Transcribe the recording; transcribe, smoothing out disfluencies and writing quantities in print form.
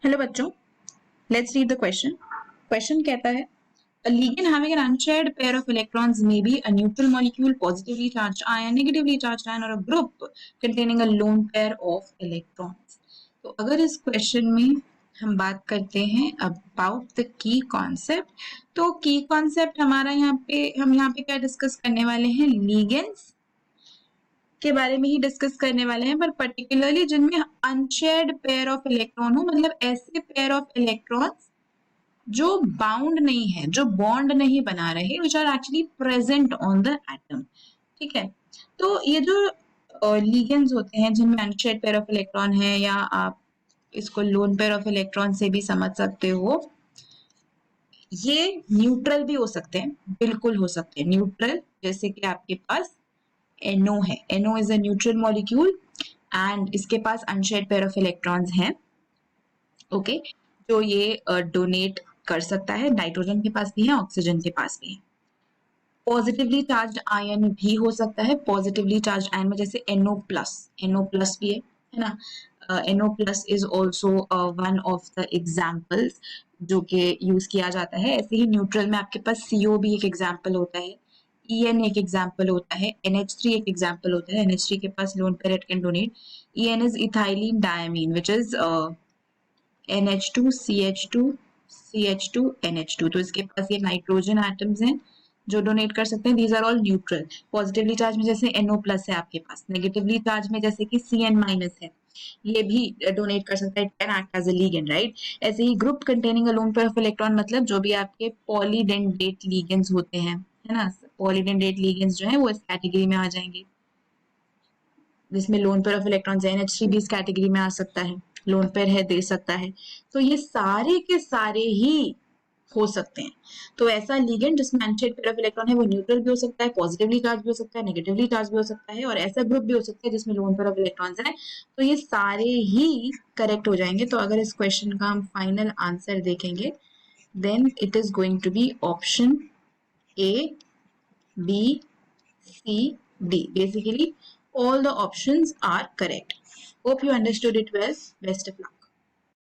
Hello बच्चों, let's read the question. Question कहता है a ligand having an unshaped pair of electrons may be a neutral molecule, positively charged ion, negatively charged ion, or a group containing a lone pair of electrons। तो अगर इस question में हम बात करते हैं अबाउट द की कॉन्सेप्ट, तो की कॉन्सेप्ट हमारा हम यहाँ पे क्या डिस्कस करने वाले हैं, लिगेंड्स के बारे में ही डिस्कस करने वाले हैं, पर पर्टिकुलरली जिनमें अनशेयर्ड पेयर ऑफ इलेक्ट्रॉन हो, मतलब ऐसे पेयर ऑफ इलेक्ट्रॉन्स जो बाउंड नहीं है, जो बॉन्ड नहीं बना रहे, which are actually present on the atom. ठीक है, तो ये जो लिगेंड्स होते हैं जिनमें अनशेयर्ड पेयर ऑफ इलेक्ट्रॉन है, या आप इसको लोन पेयर ऑफ इलेक्ट्रॉन से भी समझ सकते हो, ये न्यूट्रल भी हो सकते हैं, बिल्कुल हो सकते हैं न्यूट्रल। जैसे कि आपके पास NO है, NO is a neutral molecule and इसके पास अनशेयर्ड पेयर ऑफ इलेक्ट्रॉन्स हैं। ओके, जो ये डोनेट कर सकता है, नाइट्रोजन के पास भी है, ऑक्सीजन के पास भी है। पॉजिटिवली चार्ज आयन भी हो सकता है, पॉजिटिवली चार्ज आयन में जैसे NO+ भी है ना। NO+ is also one of the examples जो कि यूज किया जाता है। ऐसे ही न्यूट्रल में आपके पास CO भी एक एग्जाम्पल होता है, EN एक एग्जाम्पल होता है, NH3 एक एग्जाम्पल होता है। NH3 के पास lone pair it can donate. EN is ethylene diamine which is NH2 CH2 CH2 NH2। तो इसके पास ये नाइट्रोजन एटम्स हैं जो डोनेट कर सकते हैं। These are all neutral. Positively charge में जैसे NO+ है आपके पास, नेगेटिवली चार्ज में जैसे कि CN- है, ये भी डोनेट कर सकता है, can act as a ligand, right. ऐसे ही group containing a lone pair of electron, मतलब जो भी आपके पॉलीडेंडेट लिगेंड्स होते हैं, है ना, पॉलीडेंडेट लिगेंड्स जो है वो इस कैटेगरी में आ जाएंगे, जिसमें लोन पेयर ऑफ इलेक्ट्रॉन्स है। NH3 भी इस कैटेगरी में आ सकता है, लोन पेयर है, दे सकता है। तो ये सारे के सारे ही हो सकते हैं। तो ऐसा लिगेंड जिसमें अनशेयर्ड पेयर ऑफ इलेक्ट्रॉन है वो न्यूट्रल भी हो सकता है, पॉजिटिवली चार्ज भी हो सकता है, नेगेटिवली चार्ज भी हो सकता है, और ऐसा ग्रुप भी हो सकता है जिसमें लोन पेयर ऑफ इलेक्ट्रॉन्स है। तो ये सारे ही करेक्ट हो जाएंगे। तो अगर इस क्वेश्चन का हम फाइनल आंसर देखेंगे, then it is going to be option A, B, C, D. Basically, all the options are correct. Hope you understood it well. Best of luck.